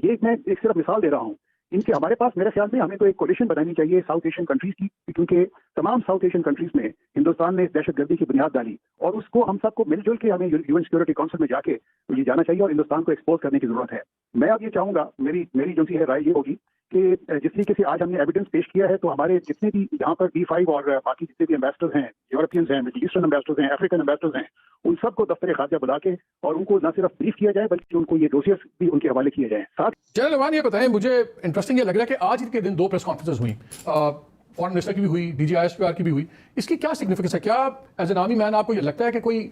ये मैं एक सिर्फ मिसाल दे रहा हूँ। इनके हमारे पास मेरे ख्याल में हमें तो एक कोलिशन बनानी चाहिए साउथ एशियन कंट्रीज की, क्योंकि तमाम साउथ एशियन कंट्रीज में हिंदुस्तान ने दहशतगर्दी की बुनियाद डाली और उसको हम सबको मिलजुल के हमें यूएन सिक्योरिटी काउंसिल में जाके ये जाना चाहिए और हिंदुस्तान को एक्सपोज करने की जरूरत है। मैं अब ये चाहूंगा, मेरी जो सी है राय ये होगी कि जिस तरीके से आज हमने एविडेंस पेश किया है, तो हमारे जितने भी यहाँ पर B5 और बाकी जितने भी एम्बेसडर्स हैं, यूरोपियंस हैं, मिडिल ईस्टर्न एम्बेसडर्स हैं, अफ्रीकन एम्बेसडर्स हैं, उन सबको दफ्तर खारजा बुला के और उनको न सिर्फ ब्रीफ किया जाए बल्कि उनको ये डोसियर्स भी उनके हवाले किए जाए। साथ जनरल अवान, ये बताएं, मुझे इंटरेस्टिंग ये लग रहा है कि आज के दिन 2 प्रेस कॉन्फ्रेंसेस हुई, फॉरेन मिनिस्टर की भी हुई, DGISPR की भी हुई। इसकी क्या सिग्निफिकेंस है? क्या एज एन आर्मी मैन आपको ये लगता है कि कोई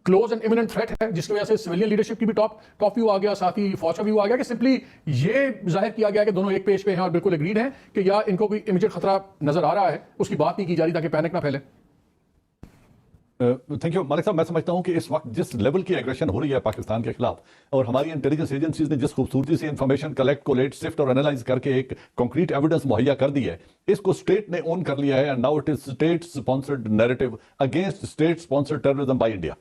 क्लोज एंड इमिनेंट थ्रेट है जिसकी वजह से सिविलियन लीडरशिप की भी टॉप व्यू आ गया, साथ ही फौज का व्यू आ गया, कि सिंपली ये जाहिर किया गया कि दोनों एक पेज पे हैं और बिल्कुल एग्रीड हैं कि या इनको कोई इमीडिएट खतरा नजर आ रहा है, उसकी बात नहीं की जा रही ताकि पैनिक ना फैले? थैंक यू मालिक साहब। मैं समझता हूं कि इस वक्त जिस लेवल की एग्रेशन हो रही है पाकिस्तान के खिलाफ और हमारी इंटेलिजेंस एजेंसीज ने जिस खूबसूरती से इंफॉर्मेशन कलेक्ट, कोलेट, सिफ्ट और एनालाइज करके एक कंक्रीट एविडेंस मुहैया कर दी है, इसको स्टेट ने ओन कर लिया है and now it is state sponsored narrative against state sponsored terrorism by India.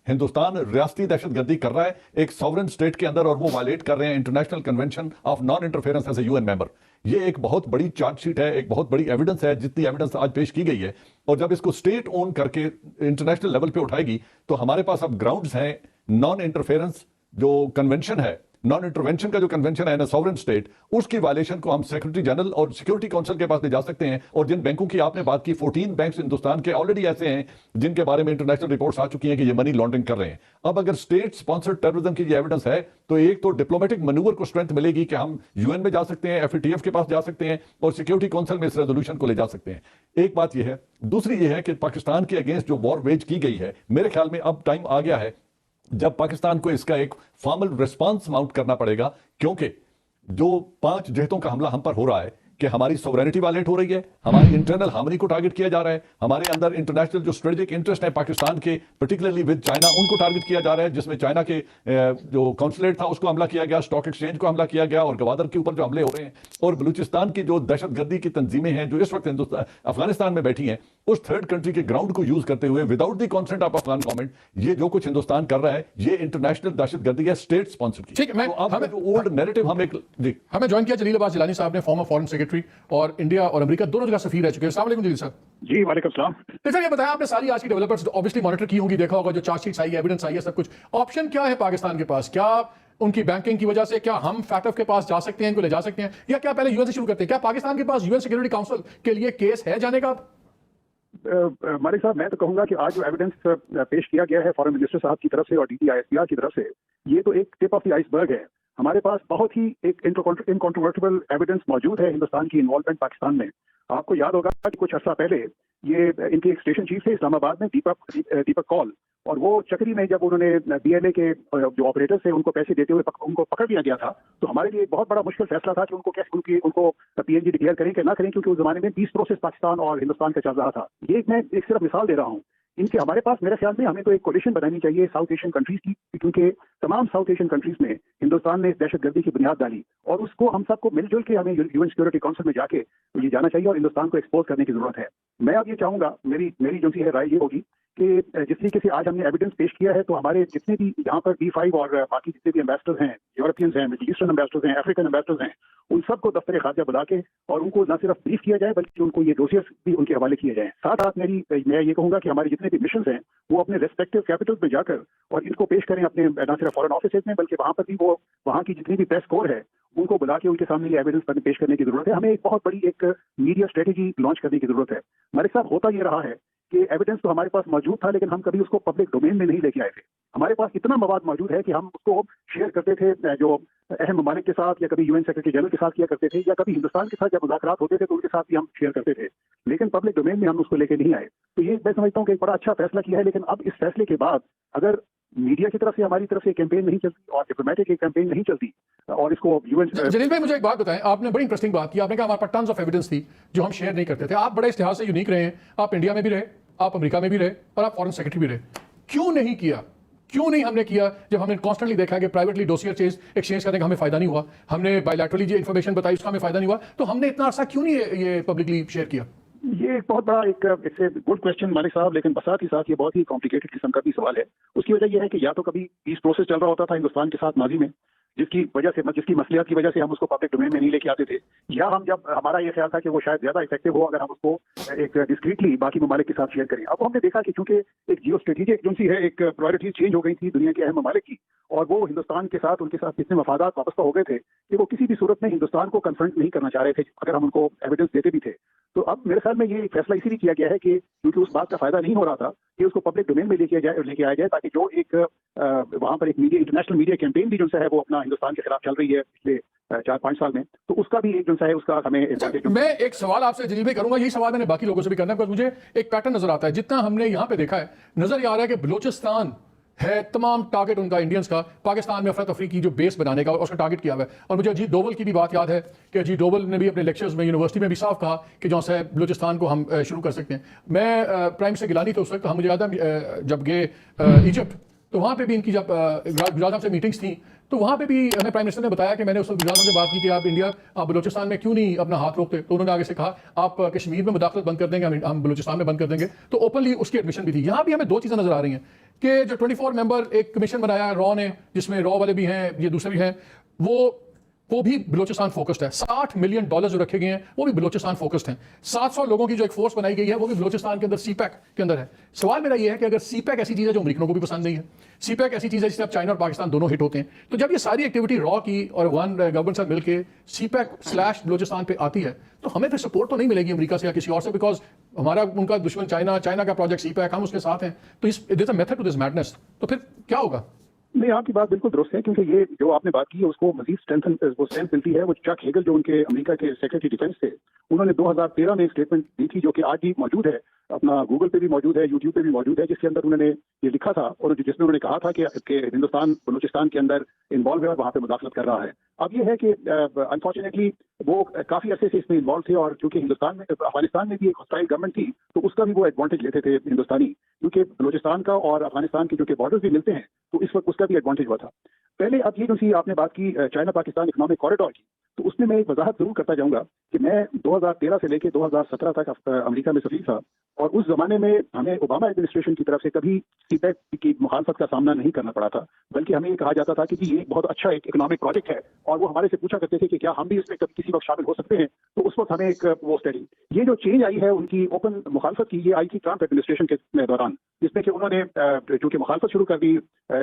Hindustan रियासती दहशतगर्दी कर रहा है एक सॉवरेन स्टेट के अंदर और वो वायलेट कर रहे हैं international convention of non interference as a UN member. ये एक बहुत बड़ी चार्जशीट है, एक बहुत बड़ी एविडेंस है, जितनी एविडेंस आज पेश की गई है। और जब इसको स्टेट ओन करके इंटरनेशनल लेवल पे उठाएगी तो हमारे पास अब ग्राउंड्स हैं। नॉन इंटरफेरेंस जो कन्वेंशन है, नॉन इंटरवेंशन का जो कन्वेंशन है ना सॉवरेन स्टेट, उसकी वायलेशन को हम सेक्रेटरी जनरल और सिक्योरिटी काउंसिल के पास ले जा सकते हैं। और जिन बैंकों की आपने बात की, 14 बैंक हिंदुस्तान के ऑलरेडी ऐसे हैं जिनके बारे में इंटरनेशनल रिपोर्ट्स आ चुकी हैं कि ये मनी लॉन्ड्रिंग कर रहे हैं। अब अगर स्टेट स्पॉन्सर्ड टेररिज्म की एविडेंस है तो एक तो डिप्लोमेटिक मनूवर को स्ट्रेंथ मिलेगी कि हम UN में जा सकते हैं, FATF के पास जा सकते हैं और सिक्योरिटी काउंसिल में इस रेजोल्यूशन को ले जा सकते हैं। एक बात यह है। दूसरी यह है कि पाकिस्तान के अगेंस्ट जो वॉर वेज की गई है, मेरे ख्याल में अब टाइम आ गया है जब पाकिस्तान को इसका एक फॉर्मल रिस्पांस माउंट करना पड़ेगा, क्योंकि जो 5 जिहतों का हमला हम पर हो रहा है कि हमारी सोवरेनिटी वायलेट हो रही है, हमारी इंटरनल हार्मनी को टारगेट किया जा रहा है, हमारे अंदर इंटरनेशनल जो स्ट्रेटेजिक इंटरेस्ट है पाकिस्तान के पर्टिकुलरली विद चाइना, उनको टारगेट किया जा रहा है, जिसमें चाइना के जो काउंसुलेट था उसको हमला किया गया, स्टॉक एक्सचेंज को हमला किया गया और गवादर के ऊपर जो हमले हो रहे हैं, और बलूचिस्तान की जो दहशतगर्दी की तंजीमें हैं जो इस वक्त अफगानिस्तान में बैठी हैं, उस थर्ड कंट्री के ग्राउंड को यूज करते हुए without the consent of Afghan government ये जो कुछ हिंदुस्तान कर रहा है, ये इंटरनेशनल दहशतगर्दी है, स्टेट स्पॉन्सर्ड की। ठीक है, हमें ओल्ड नैरेटिव हमें ज्वाइन किया जलील अब्बास जिलानी साहब ने, फॉर्मर फॉरेन सेक्रेटरी और इंडिया और अमेरिका दोनों जगह सफीर रह चुके हैं। अस्सलाम वालेकुम जलील साहब। जी वालेकुम सलाम। सर ये बताया आपने सारी आज की डेवलपर्स ऑब्वियसली मॉनिटर की होंगी, देखा होगा जो चार्जशीट आई है, एविडेंस आई है, सब कुछ। ऑप्शन क्या है पाकिस्तान के पास? क्या उनकी बैंकिंग की वजह से क्या हम फैटफ के पास जा सकते हैं, इनको ले जा सकते हैं, या क्या पहले UN से शुरू करते हैं? क्या पाकिस्तान के पास UN सिक्योरिटी काउंसिल के लिए केस है जाने का? मालिक साहब, मैं तो कहूंगा कि आज जो एविडेंस पेश किया गया है फॉरेन मिनिस्टर साहब की तरफ से और DGISPR की तरफ से, ये तो एक टिप ऑफ द आइसबर्ग है। हमारे पास बहुत ही एक इनकॉन्ट्रोवर्टिबल एविडेंस मौजूद है हिंदुस्तान की इन्वॉल्वमेंट पाकिस्तान में। आपको याद होगा कि कुछ अर्सा पहले ये इनके एक स्टेशन चीफ थे इस्लामाबाद में, दीपक कौल, और वो चक्री में जब उन्होंने BLA के जो ऑपरेटर्स थे उनको पैसे देते हुए उनको पकड़ लिया गया था, तो हमारे लिए एक बहुत बड़ा मुश्किल फैसला था कि उनको PNG डिक्लेयर करें कि ना करें, क्योंकि उस जमाने में पीस प्रोसेस पाकिस्तान और हिंदुस्तान का चल रहा था। ये मैं एक सिर्फ मिसाल दे रहा हूँ। इनके हमारे पास मेरे ख्याल में हमें तो एक कोलिशन बनानी चाहिए साउथ एशियन कंट्रीज की, क्योंकि तमाम साउथ एशियन कंट्रीज में हिंदुस्तान ने दहशतगर्दी की बुनियाद डाली और उसको हम सबको मिलजुल के हमें यूएन सिक्योरिटी काउंसिल में जाके ये जाना चाहिए और हिंदुस्तान को एक्सपोज करने की जरूरत है। मैं अब ये चाहूंगा, मेरी जो सी है राय ये होगी कि जिस तरीके से आज हमने एविडेंस पेश किया है, तो हमारे जितने भी यहाँ पर B5 और बाकी जितने भी एम्बेसडर्स हैं, यूरोपियंस हैं, मिडिल ईस्टर्न एम्बेसडर्स हैं, अफ्रीकन एम्बेसडर्स हैं, उन सबको दफ्तर खारजा बुला के और उनको न सिर्फ ब्रीफ किया जाए बल्कि उनको ये डोसियर्स भी उनके हवाले किए जाए। साथ साथ मैं ये कहूंगा कि हमारे जितने भी मिशन हैं वो अपने रेस्पेक्टिव कैपिटल्स में जाकर और इनको पेश करें अपने न सिर्फ फॉरेन ऑफिस में बल्कि वहां पर भी वो वहाँ की जितनी भी प्रेस कोर है उनको बुला के उनके सामने ये एविडेंस पेश करने की जरूरत है। हमें एक बहुत बड़ी एक मीडिया स्ट्रेटेजी लॉन्च करने की जरूरत है। मालिक साहब, होता ये रहा है कि एविडेंस तो हमारे पास मौजूद था लेकिन हम कभी उसको पब्लिक डोमेन में नहीं लेके आए थे। हमारे पास इतना मवाद मौजूद है कि हम उसको शेयर करते थे जो अहम ममालिक के साथ, या कभी UN सेक्रेटरी जनरल के साथ किया करते थे, या कभी हिंदुस्तान के साथ जब मुज़ाकरात होते थे तो उनके साथ भी हम शेयर करते थे, लेकिन पब्लिक डोमेन में हम उसको लेके नहीं आए। तो ये मैं समझता हूँ कि एक बड़ा अच्छा फैसला किया है। लेकिन अब इस फैसले के बाद अगर मीडिया की तरफ से हमारी तरफ से कैंपेन नहीं चलती और डिप्लोमेटिक कैंपेन नहीं चलती और इसको जलील भाई, मुझे एक बात बताएं, आपने बड़ी इंटरेस्टिंग बात की। आपने कहा हमारे पास टन्स ऑफ एविडेंस थी जो हम शेयर नहीं करते थे। आप बड़े इस लिहाज से यूनिक रहे हैं, आप इंडिया में भी रहे, आप अमेरिका में भी रहे और आप फॉरेन सेक्रेटरी भी रहे। क्यों नहीं किया? क्यों नहीं हमने किया? जब हमने कॉन्स्टेंटली देखा कि प्राइवेटली डोसियर एक्सचेंज करने का हमें फायदा नहीं हुआ, हमने बायलैटरली जो इन्फॉर्मेशन बताई उसका हमें फायदा नहीं हुआ, तो हमने इतना अर्सा क्यों नहीं ये पब्लिकली शेयर किया? ये एक बहुत बड़ा एक गुड क्वेश्चन मालिक साहब, लेकिन साथ ही साथ ये बहुत ही कॉम्प्लिकेटेड किस्म का भी सवाल है। उसकी वजह यह है कि या तो कभी पीस प्रोसेस चल रहा होता था हिंदुस्तान के साथ माजी में, जिसकी वजह से, जिसकी मसलियत की वजह से हम उसको पब्लिक डोमेन में नहीं लेके आते थे, या हम जब हमारा ये ख्याल था कि वो शायद ज्यादा इफेक्टिव हो अगर हम उसको एक डिस्क्रीटली बाकी ममालिक के साथ शेयर करें। अब हमने देखा कि चूंकि एक जियो स्ट्रेटेजिक एजेंसी है, एक प्रायोरिटीज चेंज हो गई थी दुनिया के अहम ममालिक की, और वो हिंदुस्तान के साथ, उनके साथ इतने मफादात वाबस्ता हो गए थे कि वो किसी भी सूरत में हिंदुस्तान को कन्फ्रंट नहीं करना चाह रहे थे अगर हम उनको एविडेंस देते भी थे। तो अब मेरे ख्याल में ये फैसला इसीलिए किया गया है कि क्योंकि उस बात का फायदा नहीं हो रहा था कि उसको पब्लिक डोमेन में लेके आया जाए, ताकि जो एक वहां पर एक मीडिया, इंटरनेशनल मीडिया कैंपेन भी जो है वो अपना हिंदुस्तान के खिलाफ चल रही है पिछले 4-5 साल में, तो उसका भी एक जो है उसका हमें। मैं एक सवाल आपसे जलील भाई करूंगा, यही सवाल मैंने बाकी लोगों से भी करना है, बिकॉज मुझे एक पैटर्न नजर आता है, जितना हमने यहाँ पे देखा है नजर ये आ रहा है कि बलूचिस्तान है तमाम टारगेट उनका इंडियंस का पाकिस्तान में अफरा तफरी की जो बेस बनाने का उसका टारगेट किया हुआ है। और मुझे अजीत डोवल की भी बात याद है कि अजीत डोवल ने भी अपने लेक्चर्स में यूनिवर्सिटी में भी साफ कहा कि जो है बलूचिस्तान को हम शुरू कर सकते हैं। मैं प्राइम से गिलानी तो उस वक्त हम, मुझे याद है जब गए इजिप्ट तो वहाँ पे भी इनकी जब गुजरात से मीटिंग्स थी तो वहाँ पे भी हमें प्राइम मिनिस्टर ने बताया कि मैंने उस गुजरात से बात की कि आप बलूचिस्तान में क्यों नहीं अपना हाथ रोकते, तो उन्होंने आगे से कहा आप कश्मीर में मुदाखलत बंद कर देंगे, हम बलूचिस्तान में बंद कर देंगे, तो ओपनली उसकी एडमिशन भी थी। यहाँ भी हमें दो चीज़ें नजर आ रही हैं कि जो 24 मेंबर एक कमीशन बनाया रॉ ने, जिसमें रॉ वाले भी हैं, ये दूसरे भी हैं, वो भी बलूचिस्तान फोकस्ड है। $60 मिलियन जो रखे गए हैं वो भी बलूचिस्तान फोकस्ड हैं। 700 लोगों की जो एक फोर्स बनाई गई है वो भी बलूचिस्तान के अंदर सीपैक के अंदर है। सवाल मेरा ये है कि अगर सीपैक ऐसी चीज़ है जो अमेरिकनों को भी पसंद नहीं है, सीपैक ऐसी चीज़ है जिससे अब चाइना और पाकिस्तान दोनों हिट होते हैं, तो जब ये सारी एक्टिविटी रॉ की और वन गवर्नमेंट साथ मिलकर सीपैक/बलूचिस्तान पे आती है तो हमें फिर सपोर्ट तो नहीं मिलेगी अमेरिका से या किसी और से, बिकॉज हमारा उनका दुश्मन चाइना का प्रोजेक्ट सीपैक, हम उसके साथ हैं, तो इस मेथड टू दिस मैडनेस, तो फिर क्या होगा? नहीं, आपकी बात बिल्कुल दुरुस्त है, क्योंकि ये जो आपने बात की है उसको मजीद स्ट्रेंथ मिलती है। वो चक हेगल जो उनके अमेरिका के सेक्रेटरी डिफेंस थे, उन्होंने 2013 में एक स्टेटमेंट दी थी जो कि आज भी मौजूद है, अपना गूगल पे भी मौजूद है, यूट्यूब पे भी मौजूद है, जिसके अंदर उन्होंने ये लिखा था और जिसमें उन्होंने कहा था कि हिंदुस्तान बलूचिस्तान के अंदर इन्वॉल्व है और वहाँ पे मुदाखलत कर रहा है। अब ये है कि अनफॉर्चुनेटली वो काफी अरसे से इसमें इन्वॉल्व थे, और क्योंकि हिंदुस्तान में, अफगानिस्तान में भी एक हॉस्टाइल गवर्नमेंट थी, तो उसका भी वो एडवांटेज लेते थे हिंदुस्तानी, क्योंकि बलूचिस्तान का और अफगानिस्तान के जो कि बॉर्डर्स भी मिलते हैं, तो इस वक्त उसका भी एडवांटेज हुआ था। पहले अब ये जो आपने बात की चाइना पाकिस्तान इकोनॉमिक कॉरिडोर की, तो उसमें मैं एक वजाहत जरूर करता जाऊंगा कि मैं 2013 से लेकर 2017 तक अमेरिका में सफीर था, और उस जमाने में हमें ओबामा एडमिनिस्ट्रेशन की तरफ से कभी सीपैक की मुखालफत का सामना नहीं करना पड़ा था, बल्कि हमें ये कहा जाता था कि जी ये एक बहुत अच्छा एक इकोनॉमिक प्रोजेक्ट है, और वो हमारे से पूछा करते थे कि क्या हम भी इसमें कभी किसी वक्त शामिल हो सकते हैं, तो उस वक्त हमें एक वो स्टडी, ये जो चेंज आई है उनकी ओपन मुखालफत की, ये आई थी ट्रंप एडमिनिस्ट्रेशन के दौरान, जिसमें कि उन्होंने चूंकि मुखालफत शुरू कर दी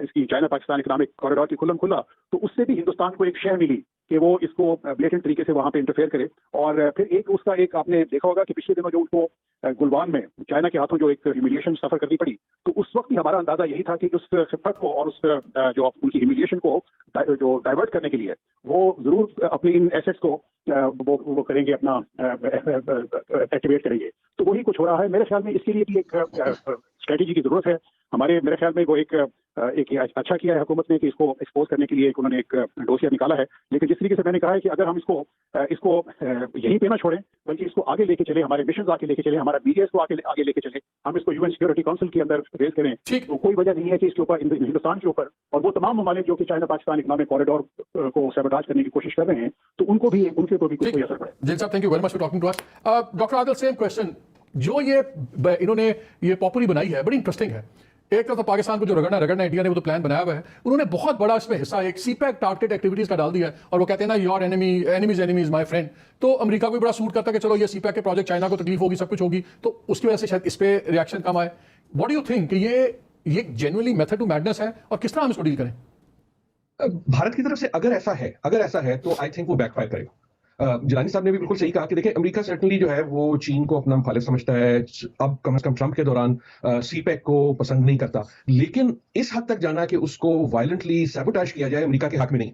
इसकी चाइना पाकिस्तान इकोनॉमिक कॉरिडोर की खुल्लम खुला, तो उससे भी हिंदुस्तान को एक शय मिली कि वो इसको ब्लेटेंट तरीके से वहां पे इंटरफेयर करे। और फिर एक उसका एक आपने देखा होगा कि पिछले दिनों जो उनको गुलवान में चाइना के हाथों जो एक ह्यूमिलिएशन सफर करनी पड़ी, तो उस वक्त भी हमारा अंदाजा यही था कि उस खिदमत को और उस जो उनकी ह्यूमिलिएशन को जो डाइवर्ट करने के लिए वो जरूर अपने इन एसेट्स को वो करेंगे, अपना एक्टिवेट करेंगे। तो वही कुछ हो रहा है। मेरे ख्याल में इसके लिए भी एक स्ट्रेटेजी की जरूरत है। हमारे मेरे ख्याल में वो एक अच्छा किया है हुकूमत ने कि इसको एक्सपोज करने के लिए उन्होंने एक डोसियर निकाला है, लेकिन जिस तरीके से मैंने कहा है कि अगर हम इसको यहीं पे ना छोड़ें, बल्कि इसको आगे लेके चले, हमारे मिशन आगे लेके चले, हमारा मीडिया इसको आगे लेके चले, हम इसको यूएन सिक्योरिटी काउंसिल के अंदर रेज करें, तो कोई वजह नहीं है कि इसके ऊपर हिंदुस्तान के ऊपर और वो तमाम ममालिक जो कि चाइना पाकिस्तान इकोनॉमिक कॉरिडोर को सैबोटाज करने की कोशिश कर रहे हैं, तो उनके ऊपर भी कोई असर पड़े। जिन साहब, thank you very much for talking to us. Doctor Adil, same question, जो ये इन्होंने ये पॉपुलरी बनाई है बड़ी इंटरेस्टिंग है। एक तरफ तो पाकिस्तान को जो रगड़ना इंडिया ने वो तो प्लान बनाया हुआ है, उन्होंने बहुत बड़ा इसमें हिस्सा एक सीपैक टारगेटेड एक्टिविटीज का डाल दिया है, और वो कहते हैं ना your enemy is my friend. तो अमेरिका को भी बड़ा सूट करता है कि चलो ये सीपैक के प्रोजेक्ट, चाइना को तकलीफ होगी, सब कुछ होगी, तो उसकी वजह से शायद इस पे रिएक्शन कम आए। व्हाट डू यू थिंक कि ये जेन्युइनली मेथड टू मैडनेस है, और किस तरह हम इसको डील करें? भारत की तरफ से अगर ऐसा है तो आई थिंक वो बैकफायर करेगा। जिलानी साहब ने भी बिल्कुल सही कहा कि देखिए, अमेरिका सर्टनली जो है वो चीन को अपना मुखालिफ समझता है, अब कम से कम ट्रंप के दौरान सीपैक को पसंद नहीं करता, लेकिन इस हद तक जाना कि उसको वायलेंटली सैबोटाज किया जाए अमेरिका के हक में नहीं।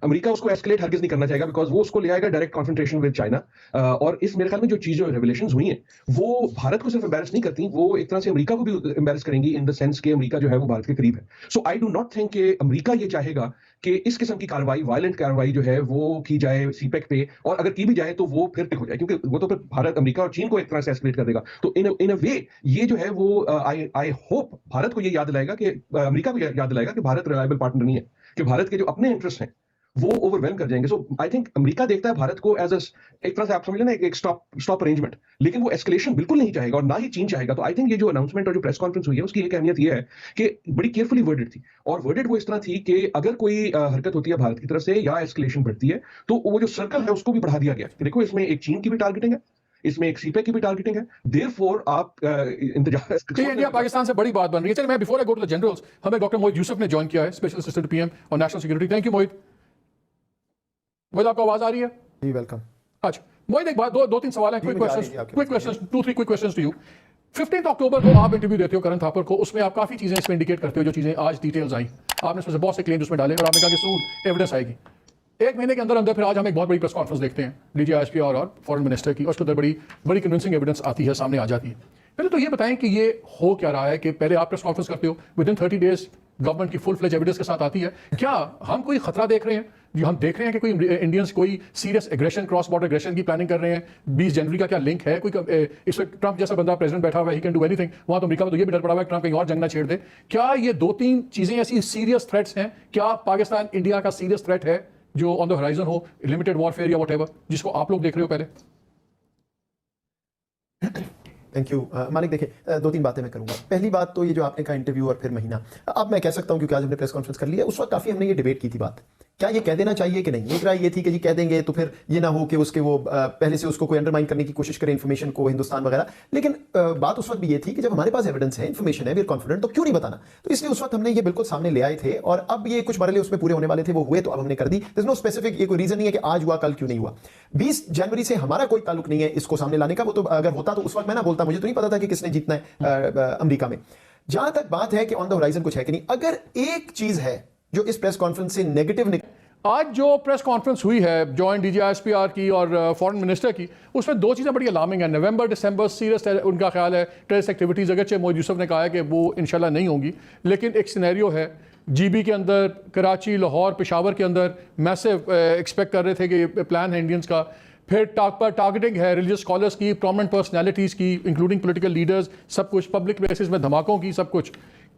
अमेरिका उसको एस्केलेट हरगिज नहीं करना चाहेगा, बिकॉज वो उसको ले आएगा डायरेक्ट कॉन्फ्रंटेशन विद चाइना। और इस मेरे ख्याल में जो चीजें रेवलेशंस हुई हैं वो भारत को सिर्फ एम्बैरेस नहीं करती, वो एक तरह से अमेरिका को भी एम्बैरेस करेंगी, इन द सेंस कि अमेरिका जो है वो भारत के करीब है। सो आई डू नॉट थिंक कि अमेरिका ये चाहेगा कि इस किस्म की कार्रवाई, वायलेंट कार्रवाई जो है वो की जाए सीपैक पे, और अगर की भी जाए तो वो फिर टिक हो जाए, क्योंकि वो तो फिर भारत, अमेरिका और चीन को एक तरह से एस्केलेट कर देगा। तो इन अ वे ये जो है वो आई होप भारत को ये याद दिलाएगा कि अमेरिका को याद दिलाएगा कि भारत रिलायबल पार्टनर नहीं है, कि भारत के जो अपने इंटरेस्ट हैं वो ओवरवेलम कर जाएंगे। सो आई थिंक अमेरिका देखता है भारत को एज एक तरह से आप समझ लेना एक स्टॉप अरेंजमेंट, लेकिन वो एस्केलेशन बिल्कुल नहीं चाहेगा और ना ही चीन चाहेगा। तो आई थिंक ये जो अनाउंसमेंट और जो प्रेस कॉन्फ्रेंस हुई है उसकी एक अहमियत ये है कि बड़ी केयरफुली वर्डेड थी, और वर्डेड वो इस तरह थी कि अगर कोई हरकत होती है भारत की तरफ से या एस्केलेशन बढ़ती है तो वो जो सर्कल है उसको भी बढ़ा दिया गया कि देखो इसमें एक चीन की भी टारगेटिंग है, इसमें एक सीपेक की भी टारगेटिंग है, देयरफॉर आप इंतजार। तो ये इंडिया पाकिस्तान से बड़ी बात बन रही है। चलिए मैं before I go to the generals, हमें डॉक्टर मोहित यूसुफ ने ज्वाइन किया है, स्पेशल असिस्टेंट पीएम और national security. Thank you Mohit. Mohit आपको आवाज आ रही है? जी वेलकम। अच्छा मोहित, एक बात, दो तीन सवाल हैं, quick questions, 2-3 quick questions to you. 15 अक्टूबर को आप इंटरव्यू देते हो करण थापर को, उसमें आप काफी चीजें इसमें इंडिकेट करते हो, जो चीजें आज डिटेल्स आई, आपने उसमें से बहुत से क्लेम्स उसमें डाले और आपने कहा कि सून एविडेंस आएगी। एक महीने के अंदर अंदर फिर आज हम एक बहुत बड़ी प्रेस कॉन्फ्रेंस देखते हैं डीजीआईएसपी और फॉरेन मिनिस्टर की, उसके अंदर बड़ी कन्विंसिंग एविडेंस आती है, सामने आ जाती है। पहले तो ये बताएं कि ये हो क्या रहा है कि पहले आप प्रेस कॉन्फ्रेंस करते हो, विद इन 30 डेज गवर्नमेंट की फुल फ्लेज एविडेंस के साथ आती है। क्या हम कोई खतरा देख रहे हैं? जी हम देख रहे हैं कि कोई इंडियंस कोई serious aggression, cross border aggression की प्लानिंग कर रहे हैं? 20 जनवरी का क्या लिंक है? कोई इसमें ट्रंप जैसा बंदा प्रेसिडेंट बैठा हुआ है, ही कैन डू एनीथिंग। वहां तो अमेरिका में तो ये भी डर पड़ा हुआ है ट्रंप कहीं और जंग ना छेड़ दे। क्या ये 2-3 चीजें ऐसी सीरियस थ्रेट्स हैं? क्या पाकिस्तान इंडिया का सीरियस थ्रेट है जो ऑन द होराइजन हो, लिमिटेड वॉरफेयर या व्हाटएवर, जिसको आप लोग देख रहे हो पहले? थैंक यू मालिक। देखिए 2-3 बातें मैं करूंगा। पहली बात तो ये जो आपने कहा इंटरव्यू और फिर महीना, अब मैं कह सकता हूं क्योंकि आज हमने प्रेस कॉन्फ्रेंस कर लिया, उस वक्त काफी हमने ये डिबेट की थी बात, क्या ये कह देना चाहिए कि नहीं। एक राय ये थी कि जी कह देंगे तो फिर ये ना हो कि उसके वो पहले से उसको कोई अंडरमाइन करने की कोशिश करे इन्फॉर्मेशन को, हिंदुस्तान वगैरह। लेकिन बात उस वक्त भी ये थी कि जब हमारे पास एविडेंस है, इन्फॉर्मेशन है, वी आर कॉन्फिडेंट, तो क्यों नहीं बताना। तो इसलिए उस वक्त हमने ये बिल्कुल सामने ले आए थे, और अब ये कुछ मरहले उसमें पूरे होने वाले थे, वो हुए तो अब हमने कर दी। देयर इज नो स्पेसिफिक ये कोई रीजन नहीं है कि आज हुआ कल क्यों नहीं हुआ। 20 जनवरी से हमारा कोई ताल्लुक नहीं है इसको सामने लाने का। वो तो अगर होता तो उस वक्त मैं ना बोलता, मुझे तो नहीं पता था कि किसने जीतना है अमेरिका में। जहां तक बात है कि ऑन द होराइजन कुछ है कि नहीं, अगर एक चीज है जो इस प्रेस कॉन्फ्रेंस से नेगेटिव आज जो प्रेस कॉन्फ्रेंस हुई है जॉइंट डीजीआईएसपीआर की और फॉरेन मिनिस्टर की, उसमें 2 चीज़ें बड़ी अलार्मिंग है। नवंबर दिसंबर सीरियस उनका ख्याल है टेररिस्ट एक्टिविटीज़, अगरचे मोहित यूसुफ ने कहा है कि वो इंशाल्लाह नहीं होंगी, लेकिन एक सिनेरियो है जीबी के अंदर, कराची, लाहौर, पेशावर के अंदर मैसिव एक्सपेक्ट कर रहे थे कि प्लान है इंडियंस का। फिर टारगेटिंग है रिलीजियस स्कॉलर्स की, प्रोमिनेंट पर्सनैलिटीज़ की, इंक्लूडिंग पोलिटिकल लीडर्स, सब कुछ पब्लिक प्लेसेस में धमाकों की, सब कुछ।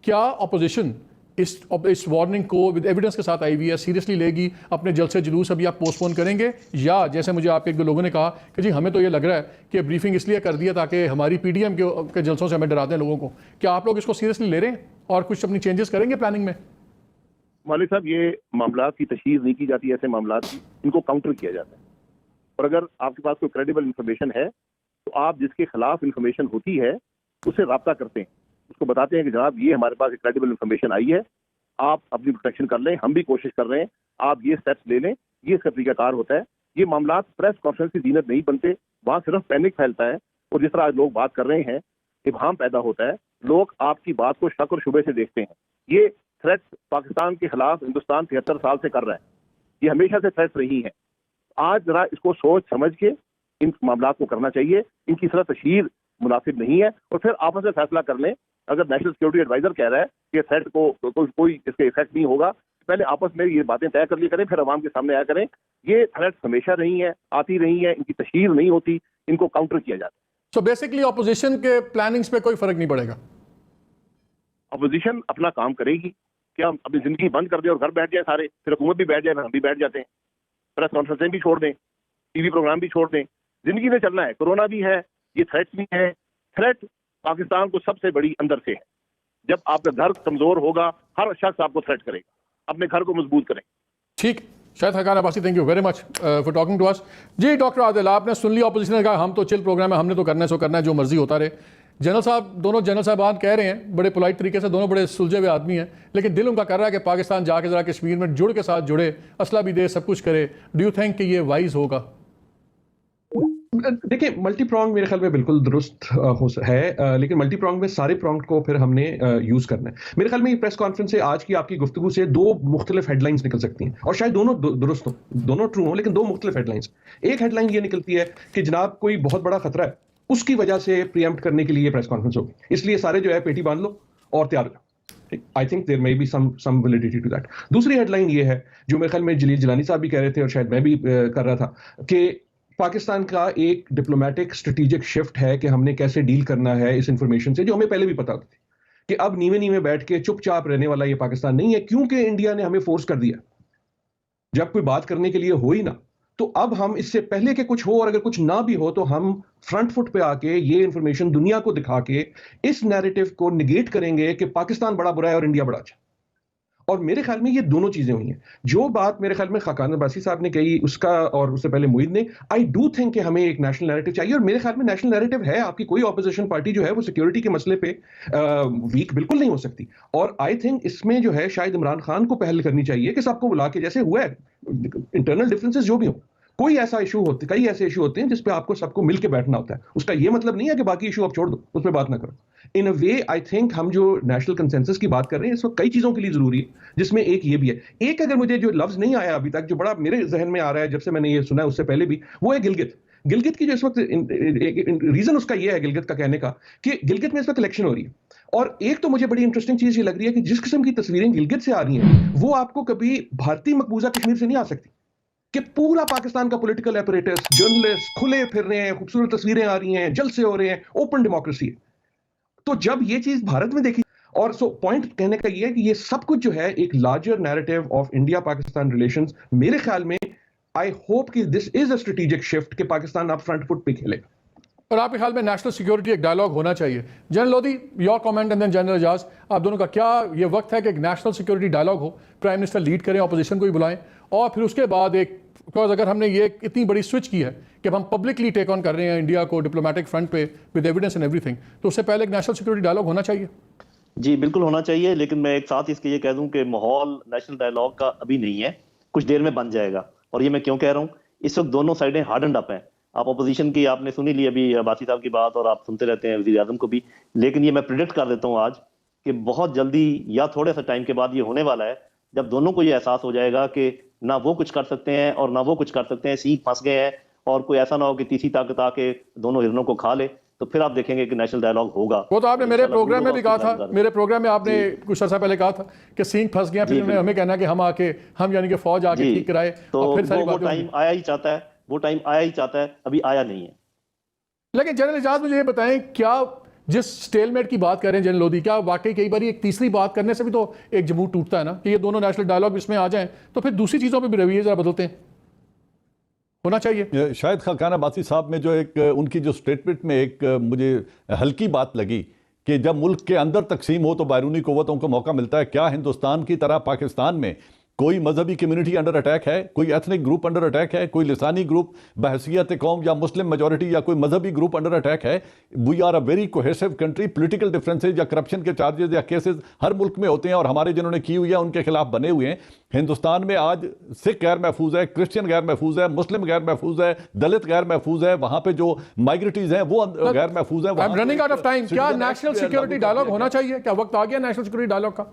क्या अपोजिशन इस वार्निंग को विद एविडेंस के साथ आई हुई है सीरियसली लेगी? अपने जलसे जुलूस अभी आप पोस्टपोन करेंगे, या जैसे मुझे आपके एक दो लोगों ने कहा कि जी हमें तो ये लग रहा है कि ब्रीफिंग इसलिए कर दिया ताकि हमारी पीडीएम के जलसों से हमें डराते हैं लोगों को, क्या आप लोग इसको सीरियसली ले रहे हैं और कुछ अपनी चेंजेस करेंगे प्लानिंग में? मौलवी साहब, ये मामला की तशहीर नहीं की जाती, ऐसे मामला इनको काउंटर किया जाता है। और अगर आपके पास कोई क्रेडिबल इंफॉर्मेशन है तो आप जिसके खिलाफ इंफॉर्मेशन होती है उससे रब्ता करते हैं, उसको बताते हैं कि जनाब ये हमारे पास एक क्रेडिबल इंफॉर्मेशन आई है, आप अपनी प्रोटेक्शन कर लें, हम भी कोशिश कर रहे हैं, आप ये स्टेप्स ले लें। ये इसका तरीकाकार होता है। ये मामला प्रेस कॉन्फ्रेंस की जीनत नहीं बनते, वहां सिर्फ पैनिक फैलता है और जिस तरह आज लोग बात कर रहे हैं इबहाम पैदा होता है, लोग आपकी बात को शक और शुबे से देखते हैं। ये थ्रेट पाकिस्तान के खिलाफ हिंदुस्तान 73 साल से कर रहा है, ये हमेशा से थ्रेट रही है। आज जरा इसको सोच समझ के इन मामला को करना चाहिए, इनकी तरह तशहीर मुनासिब नहीं है, और फिर आपस में फैसला कर लें। अगर नेशनल सिक्योरिटी एडवाइजर कह रहा है कि थ्रेट को कोई इसके इफेक्ट नहीं होगा, पहले आपस में ये बातें तय कर ली करें, फिर अवाम के सामने आया करें। ये थ्रेट हमेशा रही है, आती रही है, इनकी तशहीर नहीं होती, इनको काउंटर किया जाता है। सो बेसिकली ऑपोजिशन के प्लानिंग्स पे कोई फर्क नहीं पड़ेगा? अपोजिशन अपना काम करेगी। क्या हम अपनी जिंदगी बंद कर दें और घर बैठ जाए सारे, फिर हुकूमत भी बैठ जाए, हम भी बैठ जाते हैं, प्रेस कॉन्फ्रेंसें भी छोड़ दें, टीवी प्रोग्राम भी छोड़ दें? जिंदगी में चलना है, कोरोना भी है, ये थ्रेट भी है। थ्रेट पाकिस्तान को सबसे बड़ी अंदर से है। जब आपका घर कमजोर होगा, हर शख्स आपको थ्रेट करेगा। अपने घर को मजबूत करें। ठीक, शायद Hakan Abbasi, thank you very much for talking to us. जी डॉक्टर आदिल, आपने सुन लिया, अपोजिशन ने कहा हम तो चिल प्रोग्राम है, हमने तो करना है, सो करना है, जो मर्जी होता रहे। जनरल साहब, दोनों जनरल साहबान कह रहे हैं बड़े पोलाइट तरीके से, दोनों बड़े सुलझे हुए आदमी हैं, लेकिन दिल उनका कर रहा है कि पाकिस्तान जाके जरा कश्मीर में जुड़ के साथ जुड़े, असला भी दे, सब कुछ करे। डू यू थिंक कि ये वाइज होगा? देखिए, मल्टी प्रॉन्ग मेरे ख्याल में बिल्कुल दुरुस्त है, लेकिन मल्टी प्रॉन्ग में सारे प्रॉन्ग को फिर हमने यूज करना है। मेरे ख्याल में ये प्रेस कॉन्फ्रेंस से आज की आपकी गुफ्तगू से 2 मुख्तलिफ हेडलाइंस निकल सकती हैं, और शायद दोनों दुरुस्त हों, दोनों ट्रू हों, लेकिन 2 मुख्तलिफ हेडलाइंस। एक हेडलाइन ये निकलती है कि जनाब कोई बहुत बड़ा खतरा है, उसकी वजह से प्रीएम्प्ट करने के लिए प्रेस कॉन्फ्रेंस होगी, इसलिए सारे जो है पेटी बांध लो और तैयार हो जाओ। I think there may be some validity to that. दूसरी हेडलाइन ये है, जो मेरे ख्याल में जलील जिलानी साहब भी कह रहे थे और शायद मैं भी कर रहा था, कि पाकिस्तान का एक डिप्लोमेटिक स्ट्रेटेजिक शिफ्ट है कि हमने कैसे डील करना है इस इंफॉर्मेशन से, जो हमें पहले भी पता होती थी कि अब नीवे नीवे बैठ के चुपचाप रहने वाला ये पाकिस्तान नहीं है, क्योंकि इंडिया ने हमें फोर्स कर दिया। जब कोई बात करने के लिए हो ही ना, तो अब हम इससे पहले कि कुछ हो और अगर कुछ ना भी हो तो हम फ्रंट फुट पे आके ये इंफॉर्मेशन दुनिया को दिखा के इस नैरेटिव को निगेट करेंगे कि पाकिस्तान बड़ा बुरा है और इंडिया बड़ा अच्छा। और मेरे ख्याल में ये दोनों चीजें हुई हैं। जो बात मेरे ख्याल में खाकान अब्बासी साहब ने कही उसका, और उससे पहले मुईद ने, आई डू थिंक कि हमें एक नेशनल नैरेटिव चाहिए, और मेरे ख्याल में नेशनल नैरेटिव है। आपकी कोई ऑपोजिशन पार्टी जो है वो सिक्योरिटी के मसले पे वीक बिल्कुल नहीं हो सकती, और आई थिंक इसमें जो है शायद इमरान खान को पहल करनी चाहिए कि सबको बुला के, जैसे हुआ है इंटरनल डिफरेंसेस जो भी हो, कोई ऐसा इशू होते, कई ऐसे इशू होते हैं जिस पे आपको सबको मिलके बैठना होता है। उसका ये मतलब नहीं है कि बाकी इशू आप छोड़ दो, उस पर बात ना करो। इन अ वे आई थिंक हम जो नेशनल कंसेंसस की बात कर रहे हैं इस वक्त कई चीजों के लिए जरूरी है, जिसमें एक ये भी है। एक अगर मुझे जो लफ्ज नहीं आया अभी तक, जो बड़ा मेरे जहन में आ रहा है जब से मैंने ये सुना है उससे पहले भी, वो है गिलगित। गिलगित की जो इस वक्त रीजन उसका ये है गिलगित का कहने का, कि गिलगित में इस वक्त इलेक्शन हो रही है, और एक तो मुझे बड़ी इंटरेस्टिंग चीज ये लग रही है कि जिस किस्म की तस्वीरें गिलगित से आ रही हैं वो आपको कभी भारतीय मकबूजा कश्मीर से नहीं आ सकती, कि पूरा पाकिस्तान का पॉलिटिकल एपरेटस, जर्नलिस्ट खुले फिर रहे हैं, खूबसूरत तस्वीरें आ रही हैं, जलसे हो रहे हैं, ओपन डेमोक्रेसी है। तो जब ये चीज भारत में देखी, और सो पॉइंट कहने का ये है कि ये सब कुछ जो है एक larger narrative of India Pakistan relations, मेरे ख्याल में आई होप कि this is a strategic shift कि पाकिस्तान अब फ्रंट फुट पे खेलेगा। और आपके ख्याल में नेशनल सिक्योरिटी एक डायलॉग होना चाहिए? General Lodhi, your comment and then general Ejaz, आप दोनों का क्या ये वक्त है कि एक नेशनल सिक्योरिटी डायलॉग हो, प्राइम मिनिस्टर लीड करें, ऑपोजिशन को भी बुलाएं, और फिर उसके बाद एक, बिकॉज अगर हमने ये इतनी बड़ी स्विच की है कि हम पब्लिकली टेक ऑन कर रहे हैं इंडिया को डिप्लोमेटिक फ्रंट पे विद एविडेंस एंड एवरीथिंग, तो उससे पहले एक नेशनल सिक्योरिटी डायलॉग होना चाहिए। जी बिल्कुल होना चाहिए, लेकिन मैं एक साथ इसके ये कह दूं कि माहौल नेशनल डायलॉग का अभी नहीं है, कुछ देर में बन जाएगा। और ये मैं क्यों कह रहा हूँ, इस वक्त दोनों साइडें हार्ड एंड अप हैं। आप अपोजिशन की आपने सुनी ली अभी अब्बासी साहब की बात, और आप सुनते रहते हैं वज़ीर आज़म को भी, लेकिन ये मैं प्रिडिक्ट कर देता हूँ आज कि बहुत जल्दी या थोड़े सा टाइम के बाद ये होने वाला है, जब दोनों को ये एहसास हो जाएगा कि ना वो कुछ कर सकते हैं और ना वो कुछ कर सकते हैं, सीट फंस गए हैं, और कोई ऐसा ना हो कि तीसरी ताकत आके दोनों हिरणों को खा ले, तो फिर आप देखेंगे कि नेशनल डायलॉग होगा। वो तो आपने मेरे प्रोग्राम में भी कहा था, मेरे प्रोग्राम में आपने कुछ अर्सा पहले कहा था कि सींग फंस गया, फिर उन्होंने हमें कहना कि हम आके, हम यानी कि फौज आके ठीक कराए, तो फिर सारी वो टाइम आया ही चाहता है, वो टाइम आया ही चाहता है, अभी आया नहीं है। लेकिन जनरल एजाज मुझे ये बताएं, क्या जिस स्टेलमेट की बात कर रहे हैं जनरल लोधी, क्या वाकई कई बार एक तीसरी बात करने से भी तो एक जमूर टूटता है ना, कि ये दोनों नेशनल डायलॉग इसमें आ जाएं तो फिर दूसरी चीज़ों पे भी रवैये जरा बदलते हैं, होना चाहिए। शायद खाकान अब्बासी साहब में जो एक उनकी जो स्टेटमेंट में एक मुझे हल्की बात लगी कि जब मुल्क के अंदर तकसीम हो तो बैरूनी क़ुव्वतों को मौका मिलता है। क्या हिंदुस्तान की तरह पाकिस्तान में कोई मजहबी कम्युनिटी अंडर अटैक है, कोई एथनिक ग्रुप अंडर अटैक है, कोई लिसानी ग्रुप बहसियत कौम या मुस्लिम मेजॉरिटी या कोई मजहबी ग्रुप अंडर अटैक है? We are a very cohesive country. Political differences या करप्शन के चार्जेस या केसेस हर मुल्क में होते हैं, और हमारे जिन्होंने की हुई है उनके खिलाफ बने हुए हैं। हिंदुस्तान में आज सिख गैर महफूज है, क्रिश्चियन गैर महफूज है, मुस्लिम गैर महफूज है, दलित गैर महफूज है, वहां पे जो माइग्रेटीज हैं वो गैर महफूज है। रनिंग आउट ऑफ टाइम, क्या नेशनल सिक्योरिटी डायलॉग होना चाहिए? क्या वक्त आ गया नेशनल सिक्योरिटी डायलॉग का?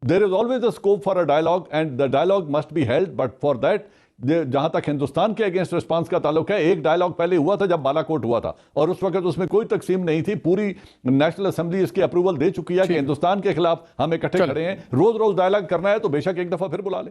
There is always a scope for a dialogue and the dialogue must be held, but for that जहां तक हिंदुस्तान के अगेंस्ट रिस्पांस का ताल्लुक है, एक डायलॉग पहले हुआ था जब बालाकोट हुआ था, और उस वक्त उसमें कोई तकसीम नहीं थी। पूरी नेशनल असेंबली इसकी अप्रूवल दे चुकी है कि हिंदुस्तान के खिलाफ हम इकट्ठे खड़े हैं। रोज रोज डायलॉग करना है तो बेशक एक दफा फिर बुला ले।